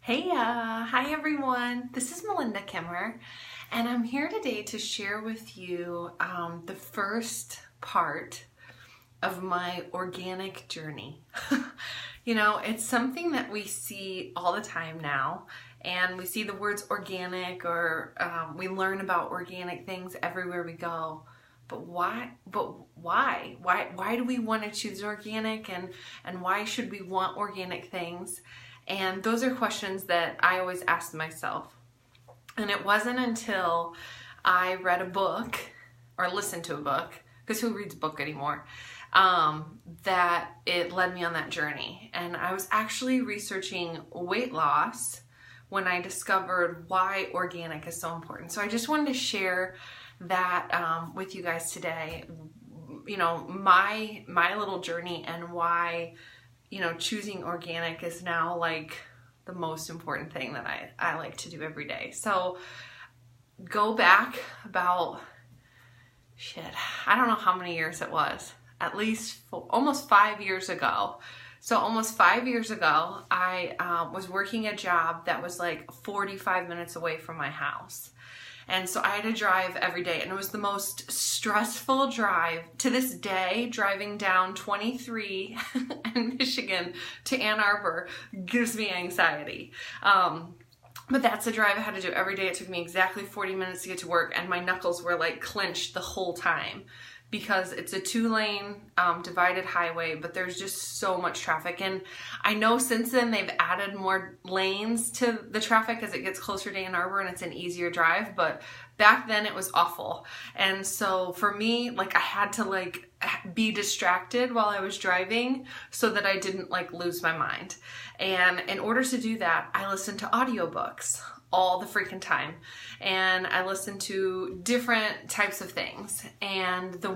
Hi everyone. This is Melinda Kimmer, and I'm here today to share with you the first part of my organic journey. It's something that we see all the time now, and we see the words organic, or we learn about organic things everywhere we go. But why? Why do we want to choose organic, and why should we want organic things? And those are questions that I always ask myself. And it wasn't until I read a book, or listened to a book, because who reads a book anymore, that it led me on that journey. And I was actually researching weight loss when I discovered why organic is so important. So I just wanted to share that with you guys today. My little journey, and why choosing organic is now like the most important thing that I like to do every day. So go back about, I don't know how many years it was, at least almost 5 years ago. So almost 5 years ago, I was working a job that was like 45 minutes away from my house. And so I had to drive every day, and it was the most stressful drive. To this day, driving down 23 in Michigan to Ann Arbor gives me anxiety. But that's the drive I had to do every day. It took me exactly 40 minutes to get to work, and my knuckles were like clenched the whole time, because it's a 2-lane divided highway, but there's just so much traffic. And I know since then they've added more lanes to the traffic as it gets closer to Ann Arbor, and it's an easier drive, but back then it was awful. And so for me, I had to be distracted while I was driving so that I didn't lose my mind. And in order to do that, I listened to audiobooks all the freaking time. And I listened to different types of things. And the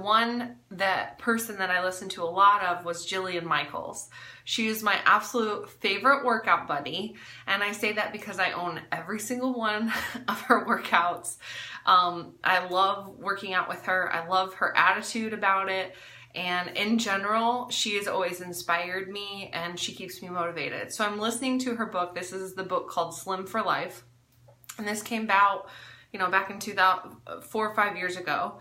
person that I listened to a lot of was Jillian Michaels. She is my absolute favorite workout buddy. And I say that because I own every single one of her workouts. I love working out with her. I love her attitude about it. And in general, she has always inspired me, and she keeps me motivated. So I'm listening to her book. This is the book called Slim for Life. And this came out, back in 4 or 5 years ago.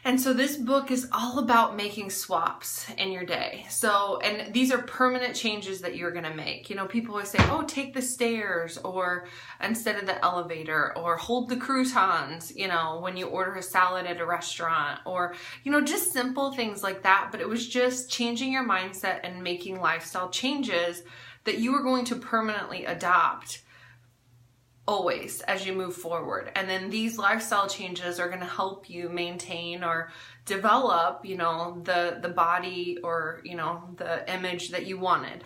And so this book is all about making swaps in your day. And these are permanent changes that you're going to make. People always say, oh, take the stairs, or instead of the elevator, or hold the croutons, when you order a salad at a restaurant, or, just simple things like that. But it was just changing your mindset and making lifestyle changes that you were going to permanently adopt always as you move forward. And then these lifestyle changes are going to help you maintain or develop, the body, or, the image that you wanted.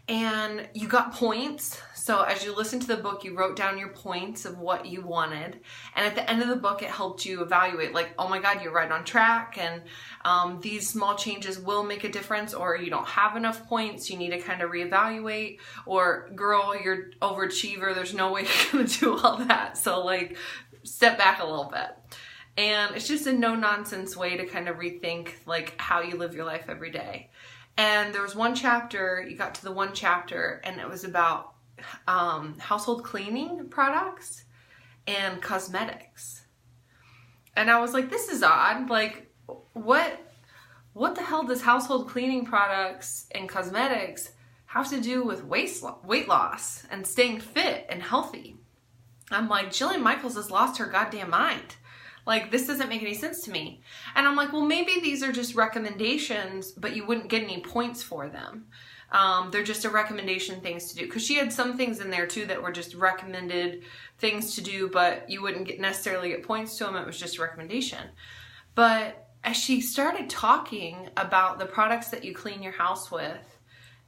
And you got points. So as you listened to the book, you wrote down your points of what you wanted. And at the end of the book, it helped you evaluate, oh my God, you're right on track. And these small changes will make a difference, or you don't have enough points. You need to kind of reevaluate, or girl, you're overachiever. There's no way you're going to do all that. So step back a little bit. And it's just a no nonsense way to kind of rethink how you live your life every day. And there was one chapter, you got to the one chapter, and it was about household cleaning products and cosmetics. And I was like, this is odd. What the hell does household cleaning products and cosmetics have to do with weight loss and staying fit and healthy? I'm like, Jillian Michaels has lost her goddamn mind. This doesn't make any sense to me. And I'm like, well, maybe these are just recommendations, but you wouldn't get any points for them. They're just a recommendation things to do. Because she had some things in there too that were just recommended things to do, but you wouldn't necessarily get points to them. It was just a recommendation. But as she started talking about the products that you clean your house with,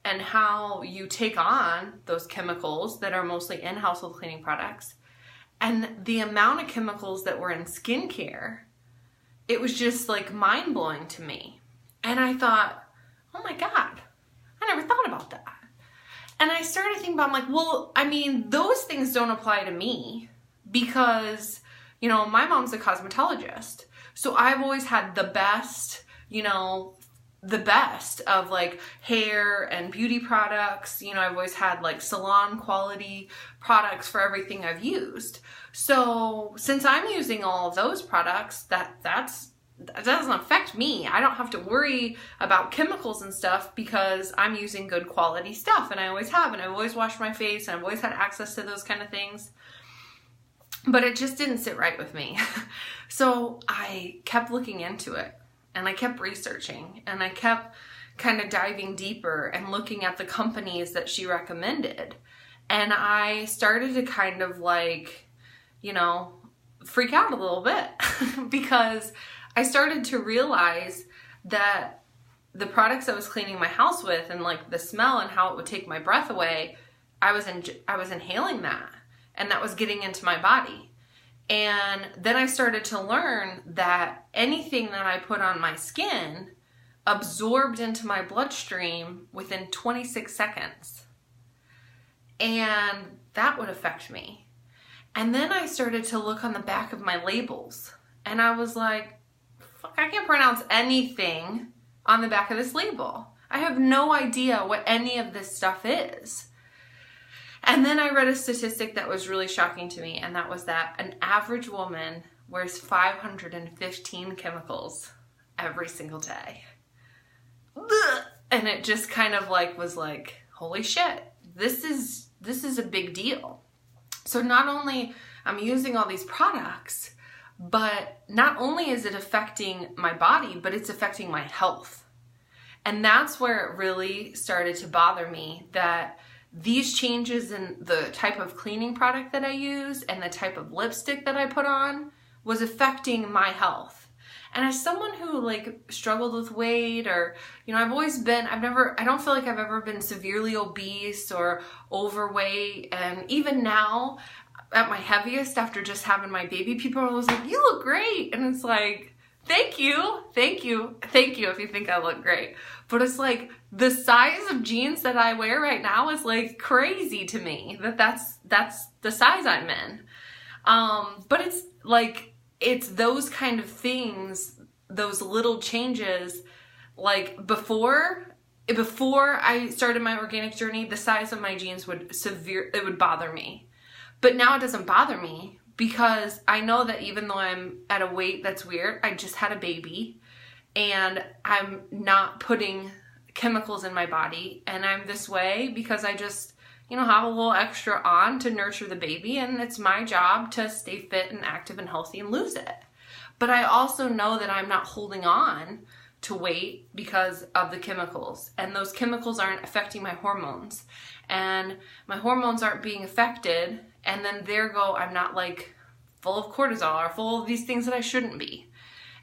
and how you take on those chemicals that are mostly in household cleaning products, and the amount of chemicals that were in skincare, it was just mind-blowing to me. And I thought, oh my God, I never thought about that. And I started thinking about, those things don't apply to me, because, my mom's a cosmetologist. So I've always had the best, the best of like hair and beauty products. You know, I've always had like salon quality products for everything I've used. So since I'm using all of those products, that doesn't affect me. I don't have to worry about chemicals and stuff because I'm using good quality stuff, and I always have, and I've always washed my face, and I've always had access to those kind of things. But it just didn't sit right with me. So I kept looking into it, and I kept researching, and I kept kind of diving deeper and looking at the companies that she recommended. And I started to kind of like, you know, freak out a little bit because I started to realize that the products I was cleaning my house with, and like the smell and how it would take my breath away, I was inhaling that, and that was getting into my body. And then I started to learn that anything that I put on my skin absorbed into my bloodstream within 26 seconds. And that would affect me. And then I started to look on the back of my labels, and I was like, I can't pronounce anything on the back of this label. I have no idea what any of this stuff is. And then I read a statistic that was really shocking to me, and that was that an average woman wears 515 chemicals every single day. And it just kind of like was like, holy shit, this is a big deal. So not only I'm using all these products, but not only is it affecting my body, but it's affecting my health. And that's where it really started to bother me, that these changes in the type of cleaning product that I use and the type of lipstick that I put on was affecting my health. And as someone who like struggled with weight, or, you know, I don't feel like I've ever been severely obese or overweight. And even now, at my heaviest, after just having my baby, people are always like, you look great. And it's like, thank you if you think I look great. But it's like, the size of jeans that I wear right now is like crazy to me, that's the size I'm in. But it's like, it's those kind of things, those little changes. Like before I started my organic journey, the size of my jeans would bother me. But now it doesn't bother me, because I know that even though I'm at a weight that's weird, I just had a baby, and I'm not putting chemicals in my body, and I'm this way because I just, you know, have a little extra on to nurture the baby, and it's my job to stay fit and active and healthy and lose it. But I also know that I'm not holding on to weight because of the chemicals, and those chemicals aren't affecting my hormones, and my hormones aren't being affected. And then I'm not like full of cortisol or full of these things that I shouldn't be.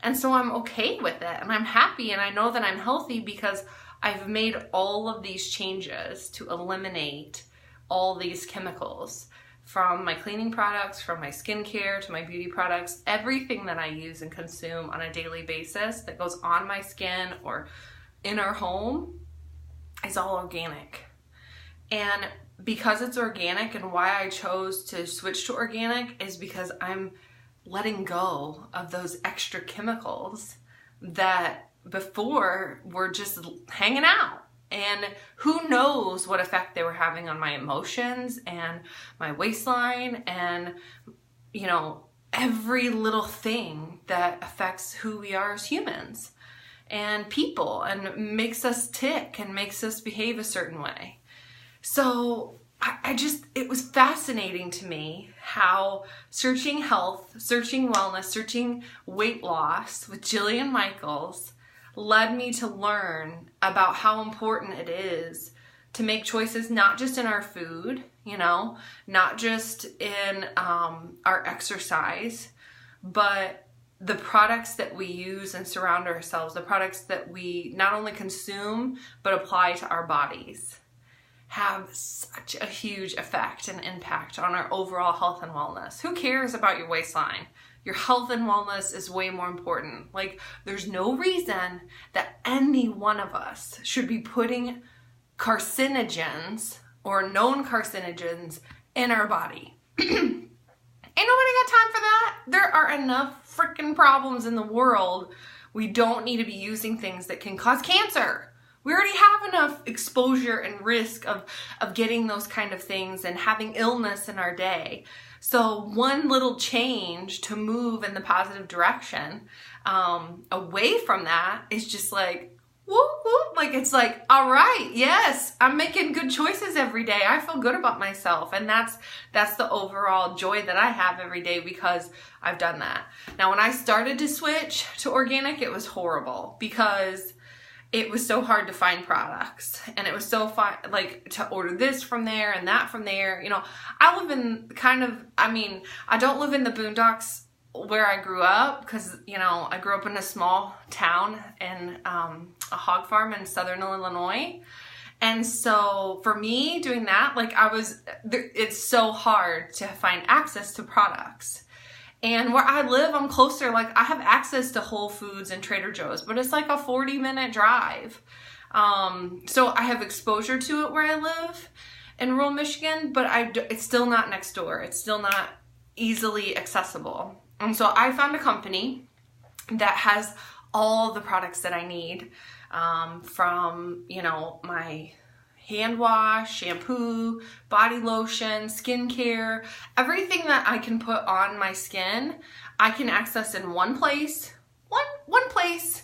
And so I'm okay with it, and I'm happy, and I know that I'm healthy because I've made all of these changes to eliminate all these chemicals from my cleaning products, from my skincare to my beauty products. Everything that I use and consume on a daily basis that goes on my skin or in our home is all organic. And because it's organic, and why I chose to switch to organic is because I'm letting go of those extra chemicals that before were just hanging out. And who knows what effect they were having on my emotions and my waistline and, you know, every little thing that affects who we are as humans and people, and makes us tick and makes us behave a certain way. So it was fascinating to me how searching health, searching wellness, searching weight loss with Jillian Michaels led me to learn about how important it is to make choices not just in our food, you know, not just in our exercise, but the products that we use and surround ourselves, the products that we not only consume but apply to our bodies, have such a huge effect and impact on our overall health and wellness. Who cares about your waistline? Your health and wellness is way more important. Like, there's no reason that any one of us should be putting carcinogens or known carcinogens in our body. Ain't nobody got time for that. There are enough freaking problems in the world We don't need to be using things that can cause cancer. We already have enough exposure and risk of getting those kind of things and having illness in our day. So one little change to move in the positive direction away from that is just like, whoop, whoop. Like, it's like, all right, yes, I'm making good choices every day. I feel good about myself. And that's the overall joy that I have every day because I've done that. Now, when I started to switch to organic, it was horrible because it was so hard to find products, and it was so fun, like, to order this from there and that from there. You know, I live in I don't live in the boondocks where I grew up because, you know, I grew up in a small town in a hog farm in southern Illinois. And so for me doing that, like, it's so hard to find access to products. And where I live, I'm closer, like I have access to Whole Foods and Trader Joe's, but it's like a 40-minute drive. So I have exposure to it where I live in rural Michigan, but it's still not next door. It's still not easily accessible. And so I found a company that has all the products that I need, from, you know, my hand wash, shampoo, body lotion, skincare, everything that I can put on my skin, I can access in one place, one place,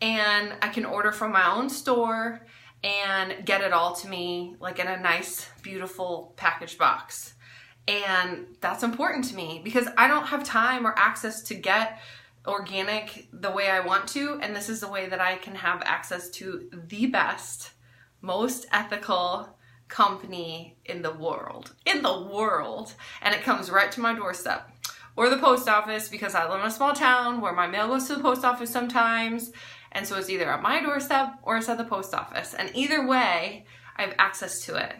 and I can order from my own store and get it all to me like in a nice, beautiful packaged box. And that's important to me because I don't have time or access to get organic the way I want to, and this is the way that I can have access to the best, most ethical company in the world, and it comes right to my doorstep or the post office because I live in a small town where my mail goes to the post office sometimes, and so it's either at my doorstep or it's at the post office, and either way I have access to it.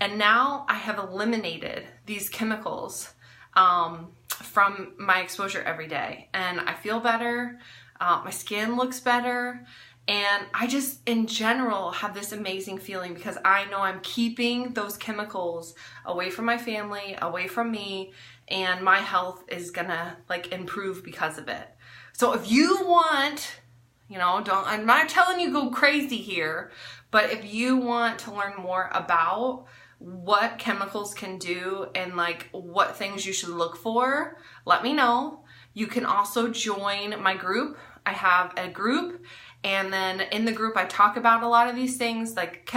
And now I have eliminated these chemicals from my exposure every day, and I feel better, my skin looks better, and I just, in general, have this amazing feeling because I know I'm keeping those chemicals away from my family, away from me, and my health is gonna like improve because of it. So if you want, you know, I'm not telling you go crazy here, but if you want to learn more about what chemicals can do and like what things you should look for, let me know. You can also join my group. I have a group, and then in the group I talk about a lot of these things like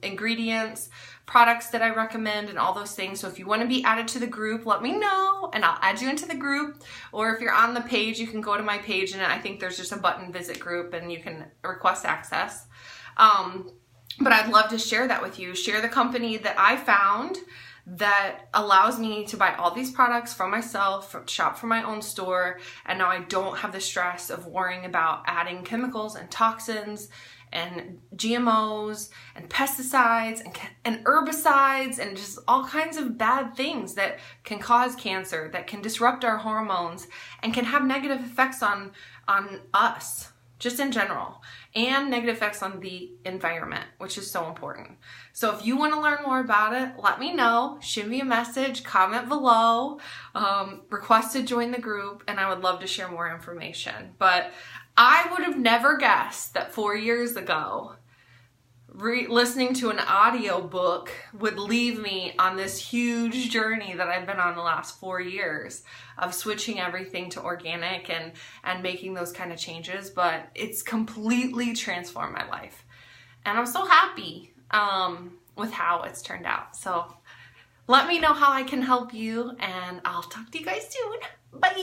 ingredients, products that I recommend, and all those things. So if you want to be added to the group, let me know and I'll add you into the group. Or if you're on the page, you can go to my page and I think there's just a button, visit group, and you can request access. But I'd love to share that with you. Share the company that I found that allows me to buy all these products from myself, shop from my own store, and now I don't have the stress of worrying about adding chemicals and toxins and GMOs and pesticides and herbicides and just all kinds of bad things that can cause cancer, that can disrupt our hormones, and can have negative effects on us, just in general, and negative effects on the environment, which is so important. So if you want to learn more about it, let me know. Shoot me a message, comment below, request to join the group, and I would love to share more information. But I would have never guessed that 4 years ago, listening to an audio book would leave me on this huge journey that I've been on the last 4 years of switching everything to organic and making those kind of changes. But it's completely transformed my life, and I'm so happy with how it's turned out. So let me know how I can help you, and I'll talk to you guys soon. Bye.